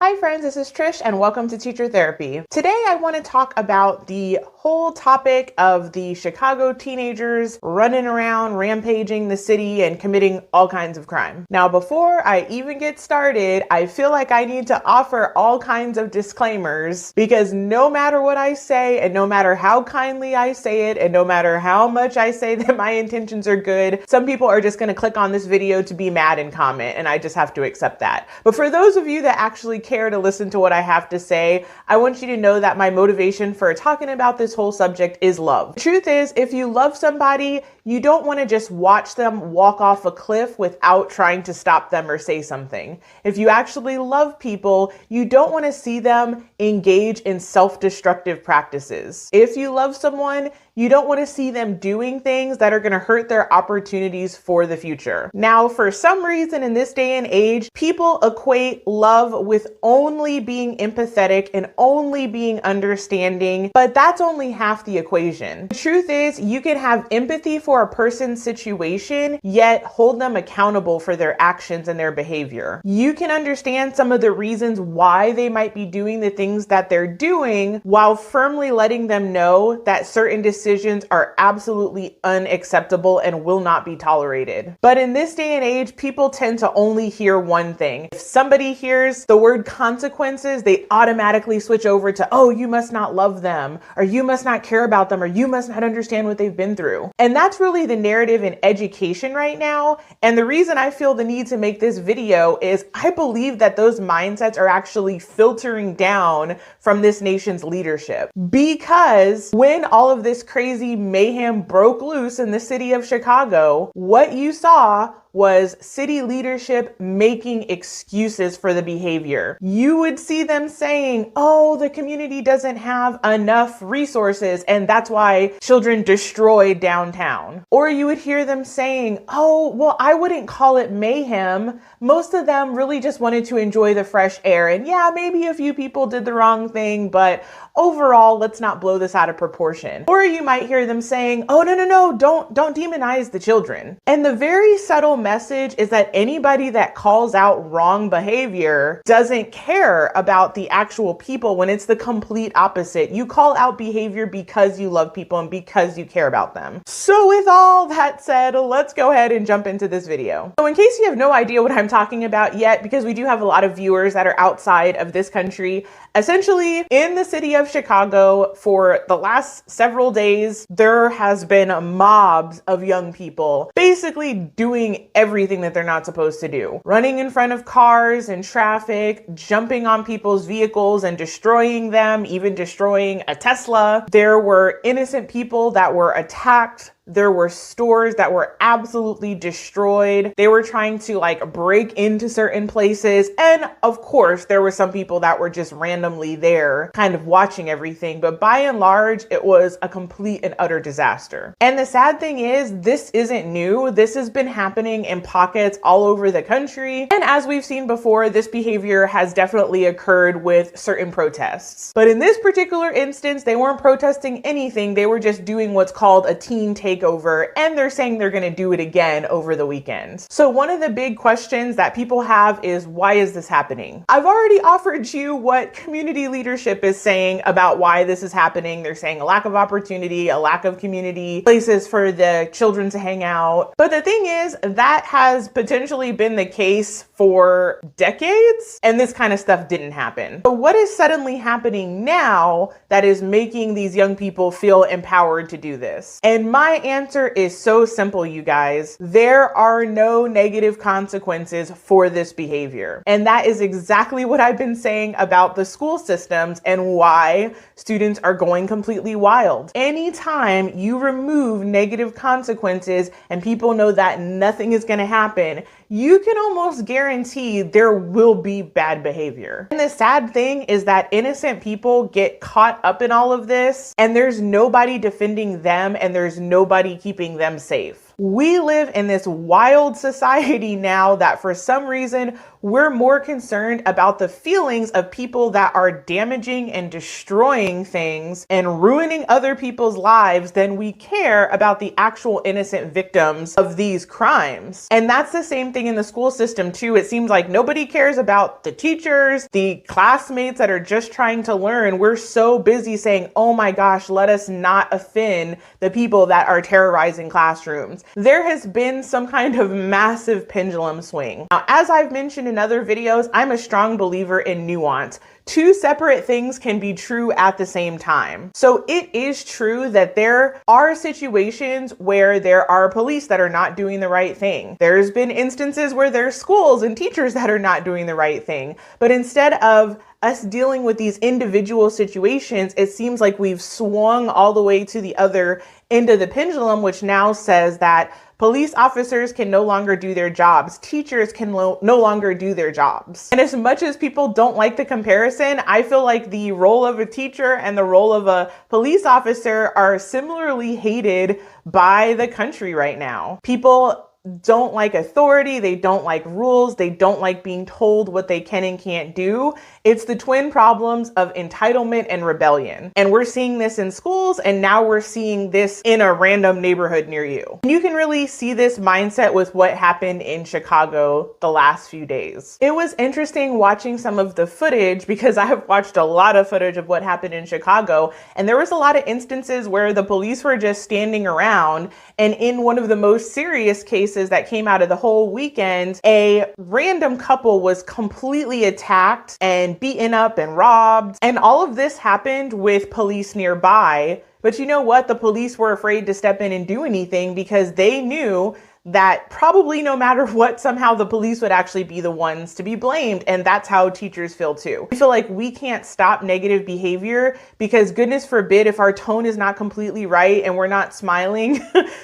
Hi friends, this is Trish and welcome to Teacher Therapy. Today I want to talk about the whole topic of the Chicago teenagers running around, rampaging the city and committing all kinds of crime. Now before I even get started, I feel like I need to offer all kinds of disclaimers because no matter what I say and no matter how kindly I say it and no matter how much I say that my intentions are good, some people are just going to click on this video to be mad and comment, and I just have to accept that. But for those of you that actually care to listen to what I have to say, I want you to know that my motivation for talking about this whole subject is love. The truth is, if you love somebody, you don't want to just watch them walk off a cliff without trying to stop them or say something. If you actually love people, you don't want to see them engage in self-destructive practices. If you love someone, you don't want to see them doing things that are going to hurt their opportunities for the future. Now, for some reason in this day and age, people equate love with only being empathetic and only being understanding, but that's only half the equation. The truth is, you can have empathy for a person's situation, yet hold them accountable for their actions and their behavior. You can understand some of the reasons why they might be doing the things that they're doing while firmly letting them know that certain decisions are absolutely unacceptable and will not be tolerated. But in this day and age, people tend to only hear one thing. If somebody hears the word consequences, they automatically switch over to, oh, you must not love them, or you must not care about them, or you must not understand what they've been through. And that's really the narrative in education right now. And the reason I feel the need to make this video is I believe that those mindsets are actually filtering down from this nation's leadership. Because when all of this crazy mayhem broke loose in the city of Chicago, what you saw was city leadership making excuses for the behavior. You would see them saying, oh, the community doesn't have enough resources and that's why children destroyed downtown. Or you would hear them saying, oh, well, I wouldn't call it mayhem. Most of them really just wanted to enjoy the fresh air. And yeah, maybe a few people did the wrong thing, but overall, let's not blow this out of proportion. Or you might hear them saying, oh, no, don't demonize the children. And the very subtle message is that anybody that calls out wrong behavior doesn't care about the actual people, when it's the complete opposite. You call out behavior because you love people and because you care about them. So with all that said, let's go ahead and jump into this video. So in case you have no idea what I'm talking about yet, because we do have a lot of viewers that are outside of this country, essentially in the city of Chicago for the last several days, there has been mobs of young people basically doing everything that they're not supposed to do. Running in front of cars and traffic, jumping on people's vehicles and destroying them, even destroying a Tesla. There were innocent people that were attacked. There were stores that were absolutely destroyed. They were trying to break into certain places. And of course, there were some people that were just randomly there kind of watching everything. But by and large, it was a complete and utter disaster. And the sad thing is, this isn't new. This has been happening in pockets all over the country. And as we've seen before, this behavior has definitely occurred with certain protests. But in this particular instance, they weren't protesting anything. They were just doing what's called a teen takeover, and they're saying they're going to do it again over the weekend. So one of the big questions that people have is, why is this happening? I've already offered you what community leadership is saying about why this is happening. They're saying a lack of opportunity, a lack of community, places for the children to hang out. But the thing is, that has potentially been the case for decades, and this kind of stuff didn't happen. But what is suddenly happening now that is making these young people feel empowered to do this? And my answer is so simple, you guys. There are no negative consequences for this behavior. And that is exactly what I've been saying about the school systems and why students are going completely wild. Anytime you remove negative consequences and people know that nothing is going to happen, you can almost guarantee there will be bad behavior. And the sad thing is that innocent people get caught up in all of this, and there's nobody defending them and there's nobody keeping them safe. We live in this wild society now that for some reason we're more concerned about the feelings of people that are damaging and destroying things and ruining other people's lives than we care about the actual innocent victims of these crimes. And that's the same thing in the school system too. It seems like nobody cares about the teachers, the classmates that are just trying to learn. We're so busy saying, oh my gosh, let us not offend the people that are terrorizing classrooms. There has been some kind of massive pendulum swing. Now, as I've mentioned in other videos, I'm a strong believer in nuance. Two separate things can be true at the same time. So it is true that there are situations where there are police that are not doing the right thing. There's been instances where there's schools and teachers that are not doing the right thing. But instead of us dealing with these individual situations, it seems like we've swung all the way to the other end of the pendulum, which now says that police officers can no longer do their jobs. Teachers can no longer do their jobs. And as much as people don't like the comparison, I feel like the role of a teacher and the role of a police officer are similarly hated by the country right now. People don't like authority, they don't like rules, they don't like being told what they can and can't do. It's the twin problems of entitlement and rebellion. And we're seeing this in schools, and now we're seeing this in a random neighborhood near you. And you can really see this mindset with what happened in Chicago the last few days. It was interesting watching some of the footage because I have watched a lot of footage of what happened in Chicago, and there was a lot of instances where the police were just standing around, and in one of the most serious cases that came out of the whole weekend, a random couple was completely attacked and beaten up and robbed. And all of this happened with police nearby. But you know what? The police were afraid to step in and do anything because they knew that probably no matter what, somehow the police would actually be the ones to be blamed. And that's how teachers feel too. We feel like we can't stop negative behavior because goodness forbid if our tone is not completely right and we're not smiling,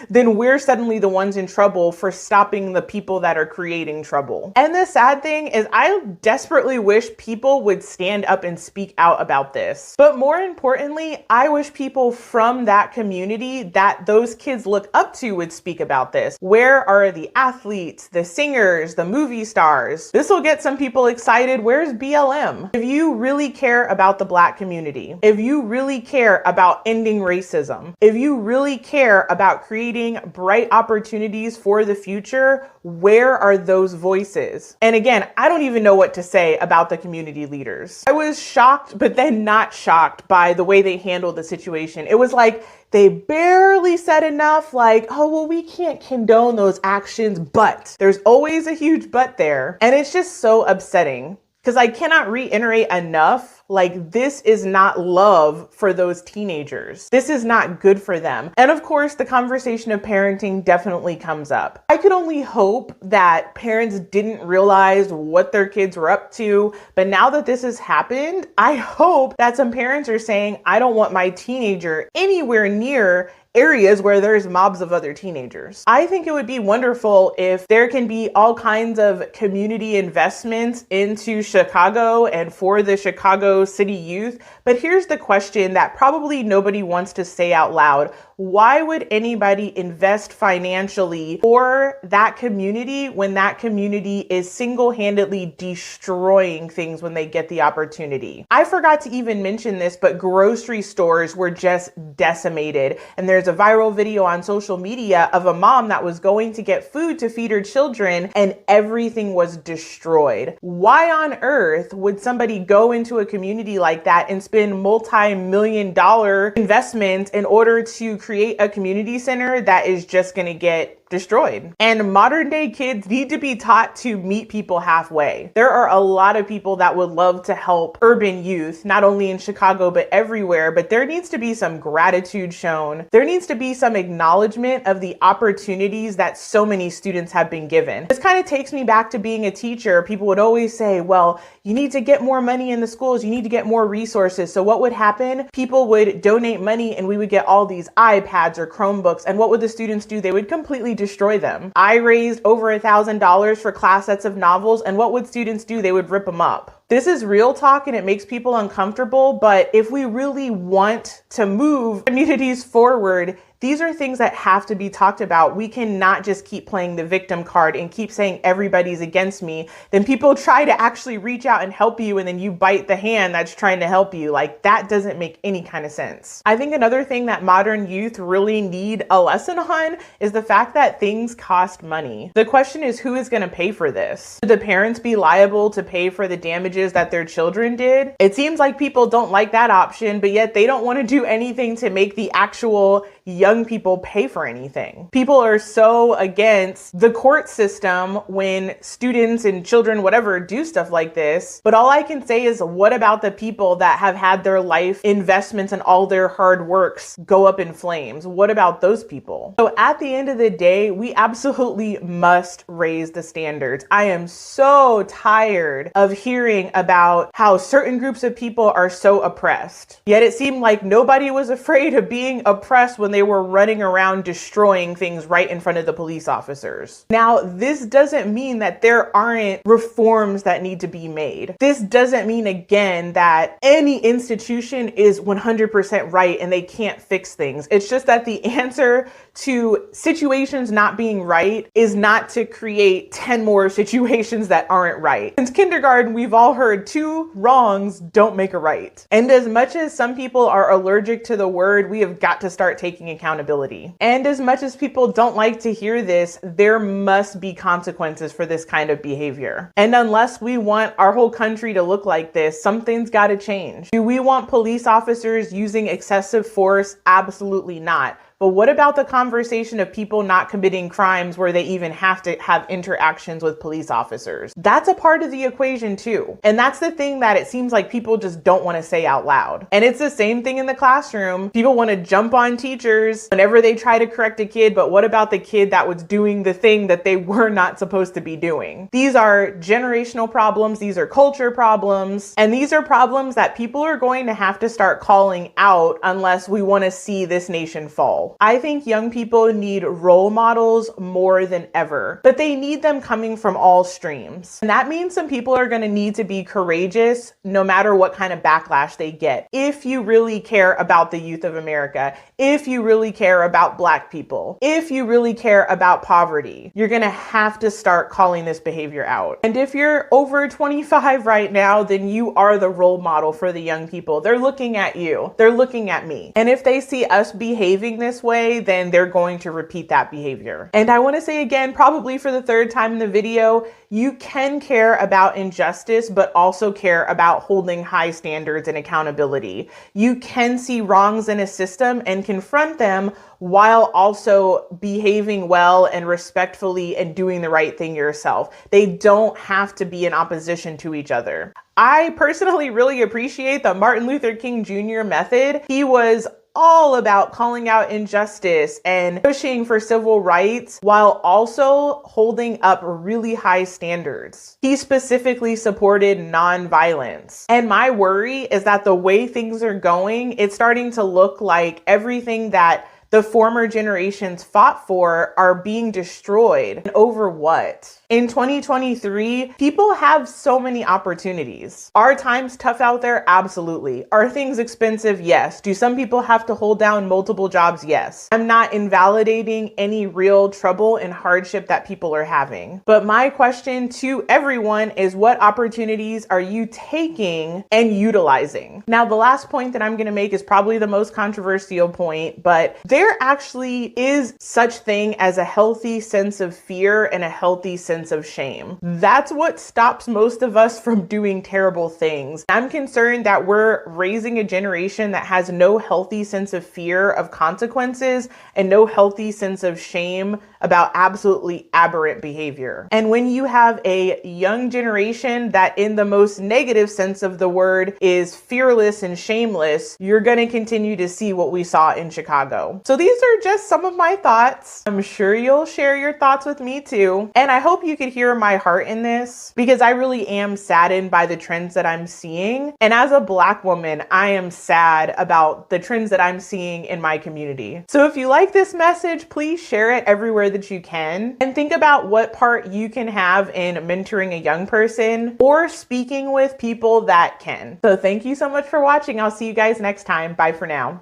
then we're suddenly the ones in trouble for stopping the people that are creating trouble. And the sad thing is I desperately wish people would stand up and speak out about this. But more importantly, I wish people from that community that those kids look up to would speak about this. Where are the athletes, the singers, the movie stars? This will get some people excited. Where's BLM? If you really care about the Black community, if you really care about ending racism, if you really care about creating bright opportunities for the future, where are those voices? And again, I don't even know what to say about the community leaders. I was shocked, but then not shocked by the way they handled the situation. It was like they barely said enough, like, oh, well, we can't condone those actions, but there's always a huge but there. And it's just so upsetting because I cannot reiterate enough, like, this is not love for those teenagers. This is not good for them. And of course, the conversation of parenting definitely comes up. I could only hope that parents didn't realize what their kids were up to. But now that this has happened, I hope that some parents are saying, I don't want my teenager anywhere near areas where there's mobs of other teenagers. I think it would be wonderful if there can be all kinds of community investments into Chicago and for the Chicago city youth. But here's the question that probably nobody wants to say out loud. Why would anybody invest financially for that community when that community is single-handedly destroying things when they get the opportunity? I forgot to even mention this, but grocery stores were just decimated. And there's a viral video on social media of a mom that was going to get food to feed her children and everything was destroyed. Why on earth would somebody go into a community like that and spend multi-million-dollar investments in order to create a community center that is just going to get destroyed? And modern day kids need to be taught to meet people halfway. There are a lot of people that would love to help urban youth, not only in Chicago, but everywhere. But there needs to be some gratitude shown. There needs to be some acknowledgement of the opportunities that so many students have been given. This kind of takes me back to being a teacher. People would always say, well, you need to get more money in the schools. You need to get more resources. So what would happen? People would donate money and we would get all these iPads or Chromebooks. And what would the students do? They would completely destroy them. I raised over $1,000 for class sets of novels. And what would students do? They would rip them up. This is real talk and it makes people uncomfortable, but if we really want to move communities forward, these are things that have to be talked about. We cannot just keep playing the victim card and keep saying everybody's against me. Then people try to actually reach out and help you, and then you bite the hand that's trying to help you. Like, that doesn't make any kind of sense. I think another thing that modern youth really need a lesson on is the fact that things cost money. The question is, who is going to pay for this? Should the parents be liable to pay for the damages that their children did? It seems like people don't like that option, but yet they don't want to do anything to make the actual young people pay for anything. People are so against the court system when students and children, whatever, do stuff like this. But all I can say is, what about the people that have had their life investments and all their hard works go up in flames? What about those people? So at the end of the day, we absolutely must raise the standards. I am so tired of hearing about how certain groups of people are so oppressed. Yet it seemed like nobody was afraid of being oppressed when they were running around destroying things right in front of the police officers. Now, this doesn't mean that there aren't reforms that need to be made. This doesn't mean, again, that any institution is 100% right and they can't fix things. It's just that the answer to situations not being right is not to create 10 more situations that aren't right. Since kindergarten, we've all heard 2 wrongs don't make a right. And as much as some people are allergic to the word, we have got to start taking accountability. And as much as people don't like to hear this, there must be consequences for this kind of behavior. And unless we want our whole country to look like this, something's got to change. Do we want police officers using excessive force? Absolutely not. But what about the conversation of people not committing crimes where they even have to have interactions with police officers? That's a part of the equation too. And that's the thing that it seems like people just don't want to say out loud. And it's the same thing in the classroom. People want to jump on teachers whenever they try to correct a kid, but what about the kid that was doing the thing that they were not supposed to be doing? These are generational problems. These are culture problems. And these are problems that people are going to have to start calling out unless we want to see this nation fall. I think young people need role models more than ever, but they need them coming from all streams. And that means some people are going to need to be courageous no matter what kind of backlash they get. If you really care about the youth of America, if you really care about Black people, if you really care about poverty, you're going to have to start calling this behavior out. And if you're over 25 right now, then you are the role model for the young people. They're looking at you. They're looking at me. And if they see us behaving this way, then they're going to repeat that behavior. And I want to say again, probably for the 3rd time in the video, you can care about injustice, but also care about holding high standards and accountability. You can see wrongs in a system and confront them while also behaving well and respectfully and doing the right thing yourself. They don't have to be in opposition to each other. I personally really appreciate the Martin Luther King Jr. method. He was all about calling out injustice and pushing for civil rights while also holding up really high standards. He specifically supported nonviolence. And my worry is that the way things are going, it's starting to look like everything that the former generations fought for are being destroyed. And over what? In 2023, people have so many opportunities. Are times tough out there? Absolutely. Are things expensive? Yes. Do some people have to hold down multiple jobs? Yes. I'm not invalidating any real trouble and hardship that people are having. But my question to everyone is, what opportunities are you taking and utilizing? Now, the last point that I'm going to make is probably the most controversial point, but there actually is such thing as a healthy sense of fear and a healthy sense of shame. That's what stops most of us from doing terrible things. I'm concerned that we're raising a generation that has no healthy sense of fear of consequences and no healthy sense of shame about absolutely aberrant behavior. And when you have a young generation that in the most negative sense of the word is fearless and shameless, you're going to continue to see what we saw in Chicago. So these are just some of my thoughts. I'm sure you'll share your thoughts with me too. And I hope you could hear my heart in this, because I really am saddened by the trends that I'm seeing. And as a Black woman, I am sad about the trends that I'm seeing in my community. So if you like this message, please share it everywhere that you can, and think about what part you can have in mentoring a young person or speaking with people that can. So thank you so much for watching. I'll see you guys next time. Bye for now.